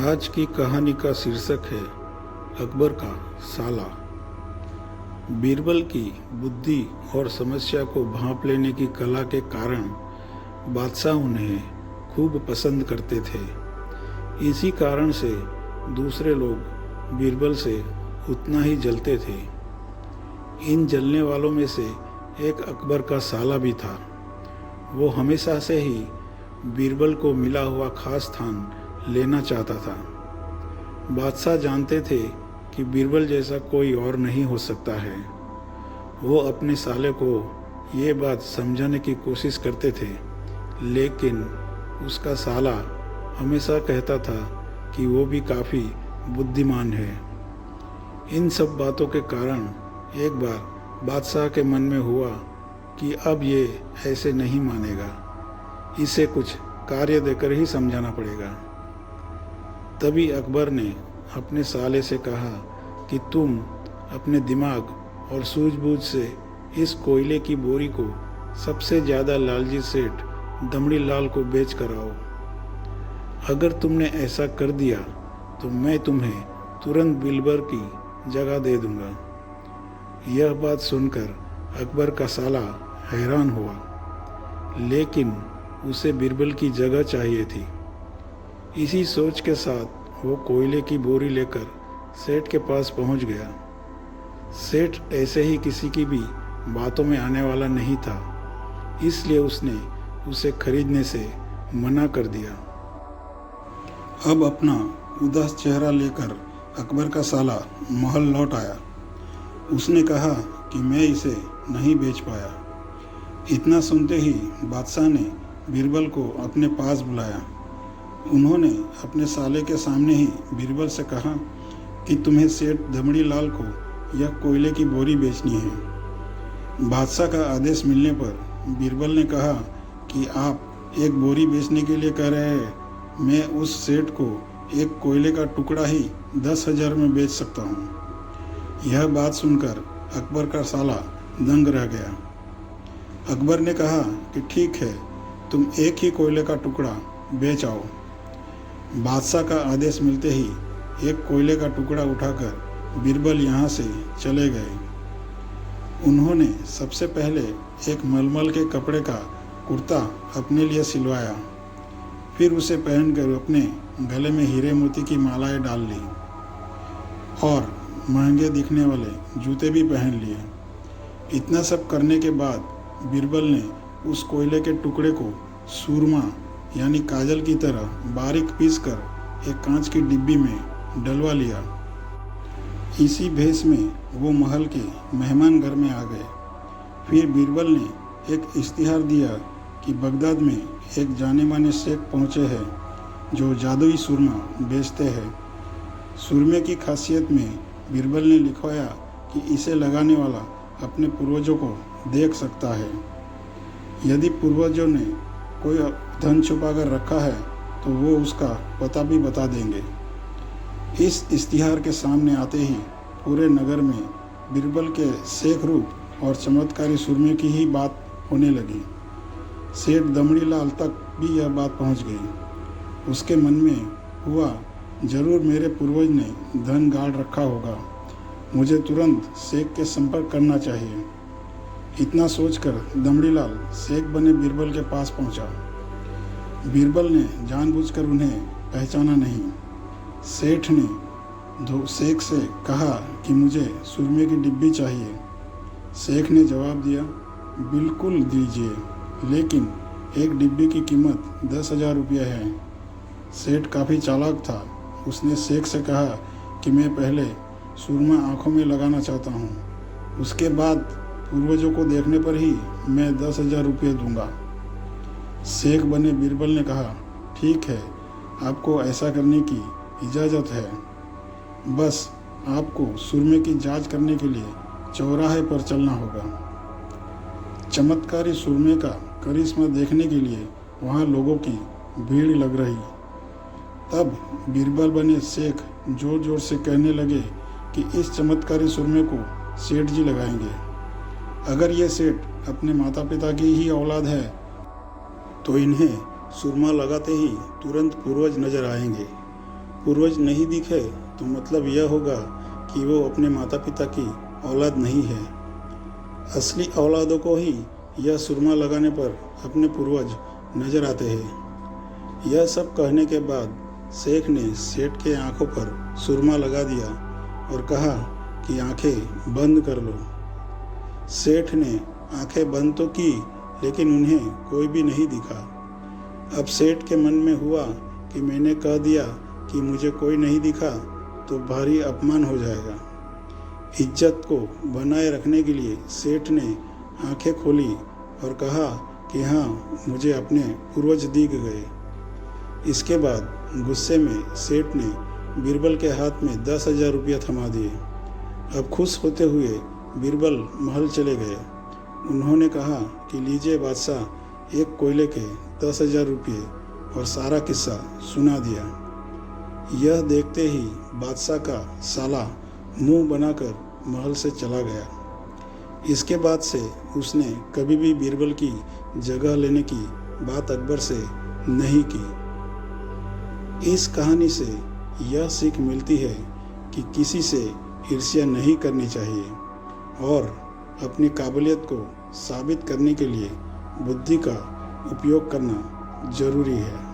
आज की कहानी का शीर्षक है अकबर का साला। बीरबल की बुद्धि और समस्या को भांप लेने की कला के कारण बादशाह उन्हें खूब पसंद करते थे। इसी कारण से दूसरे लोग बीरबल से उतना ही जलते थे। इन जलने वालों में से एक अकबर का साला भी था। वो हमेशा से ही बीरबल को मिला हुआ खास स्थान लेना चाहता था। बादशाह जानते थे कि बीरबल जैसा कोई और नहीं हो सकता है। वो अपने साले को ये बात समझाने की कोशिश करते थे, लेकिन उसका साला हमेशा कहता था कि वो भी काफ़ी बुद्धिमान है। इन सब बातों के कारण एक बार बादशाह के मन में हुआ कि अब ये ऐसे नहीं मानेगा, इसे कुछ कार्य देकर ही समझाना पड़ेगा। तभी अकबर ने अपने साले से कहा कि तुम अपने दिमाग और सूझबूझ से इस कोयले की बोरी को सबसे ज़्यादा लालची सेठ दमड़ी लाल को बेच कर आओ। अगर तुमने ऐसा कर दिया तो मैं तुम्हें तुरंत बीरबल की जगह दे दूंगा। यह बात सुनकर अकबर का साला हैरान हुआ, लेकिन उसे बीरबल की जगह चाहिए थी। इसी सोच के साथ वो कोयले की बोरी लेकर सेठ के पास पहुंच गया। सेठ ऐसे ही किसी की भी बातों में आने वाला नहीं था, इसलिए उसने उसे खरीदने से मना कर दिया। अब अपना उदास चेहरा लेकर अकबर का साला महल लौट आया। उसने कहा कि मैं इसे नहीं बेच पाया। इतना सुनते ही बादशाह ने बीरबल को अपने पास बुलाया। उन्होंने अपने साले के सामने ही बीरबल से कहा कि तुम्हें सेठ दमड़ी लाल को यह कोयले की बोरी बेचनी है। बादशाह का आदेश मिलने पर बीरबल ने कहा कि आप एक बोरी बेचने के लिए कह रहे हैं, मैं उस सेठ को एक कोयले का टुकड़ा ही 10,000 में बेच सकता हूँ। यह बात सुनकर अकबर का साला दंग रह गया। अकबर ने कहा कि ठीक है, तुम एक ही कोयले का टुकड़ा बेच आओ। बादशाह का आदेश मिलते ही एक कोयले का टुकड़ा उठाकर बीरबल यहाँ से चले गए। उन्होंने सबसे पहले एक मलमल के कपड़े का कुर्ता अपने लिए सिलवाया, फिर उसे पहनकर अपने गले में हीरे मोती की मालाएं डाल ली और महंगे दिखने वाले जूते भी पहन लिए। इतना सब करने के बाद बीरबल ने उस कोयले के टुकड़े को सूरमा यानी काजल की तरह बारीक पीसकर एक कांच की डिब्बी में डलवा लिया। इसी भेष में वो महल के मेहमान घर में आ गए। फिर बीरबल ने एक इश्तिहार दिया कि बगदाद में एक जाने माने शेख पहुँचे हैं जो जादुई सूरमा बेचते हैं। सूरमे की खासियत में बीरबल ने लिखवाया कि इसे लगाने वाला अपने पूर्वजों को देख सकता है। यदि पूर्वजों ने कोई धन छुपा कर रखा है तो वो उसका पता भी बता देंगे। इस इश्तिहार के सामने आते ही पूरे नगर में बीरबल के शेख रूप और चमत्कारी सूरमे की ही बात होने लगी। सेठ दमड़ी लाल तक भी यह बात पहुंच गई। उसके मन में हुआ, जरूर मेरे पूर्वज ने धन गाड़ रखा होगा, मुझे तुरंत शेख के संपर्क करना चाहिए। इतना सोचकर दमड़ी लाल शेख बने बीरबल के पास पहुंचा। बीरबल ने जानबूझकर उन्हें पहचाना नहीं। सेठ ने शेख से कहा कि मुझे सुरमे की डिब्बी चाहिए। शेख ने जवाब दिया, बिल्कुल दीजिए, लेकिन एक डिब्बी की कीमत 10,000 रुपये है। सेठ काफ़ी चालाक था। उसने शेख से कहा कि मैं पहले सुरमा आँखों में लगाना चाहता हूँ, उसके बाद पूर्वजों को देखने पर ही मैं 10,000 रुपये दूंगा। शेख बने बीरबल ने कहा, ठीक है, आपको ऐसा करने की इजाज़त है। बस आपको सुरमे की जांच करने के लिए चौराहे पर चलना होगा। चमत्कारी सुरमे का करिश्मा देखने के लिए वहाँ लोगों की भीड़ लग रही। तब बीरबल बने शेख जोर जोर से कहने लगे कि इस चमत्कारी सुरमे को सेठ जी लगाएंगे। अगर ये सेठ अपने माता पिता की ही औलाद है तो इन्हें सुरमा लगाते ही तुरंत पूर्वज नजर आएंगे पूर्वज नहीं दिखे तो मतलब यह होगा कि वो अपने माता पिता की औलाद नहीं है। असली औलादों को ही यह सुरमा लगाने पर अपने पूर्वज नजर आते हैं। यह सब कहने के बाद शेख ने सेठ के आंखों पर सुरमा लगा दिया और कहा कि आंखें बंद कर लो। सेठ ने आंखें बंद तो की, लेकिन उन्हें कोई भी नहीं दिखा। अब सेठ के मन में हुआ कि मैंने कह दिया कि मुझे कोई नहीं दिखा तो भारी अपमान हो जाएगा। इज्जत को बनाए रखने के लिए सेठ ने आंखें खोली और कहा कि हाँ, मुझे अपने पूर्वज दिख गए। इसके बाद गुस्से में सेठ ने बीरबल के हाथ में 10,000 रुपया थमा दिए। अब खुश होते हुए बीरबल महल चले गए। उन्होंने कहा कि लीजिए बादशाह, एक कोयले के 10,000 रुपये, और सारा किस्सा सुना दिया। यह देखते ही बादशाह का साला मुंह बनाकर महल से चला गया। इसके बाद से उसने कभी भी बीरबल की जगह लेने की बात अकबर से नहीं की। इस कहानी से यह सीख मिलती है कि किसी से ईर्ष्या नहीं करनी चाहिए और अपनी काबिलियत को साबित करने के लिए बुद्धि का उपयोग करना जरूरी है।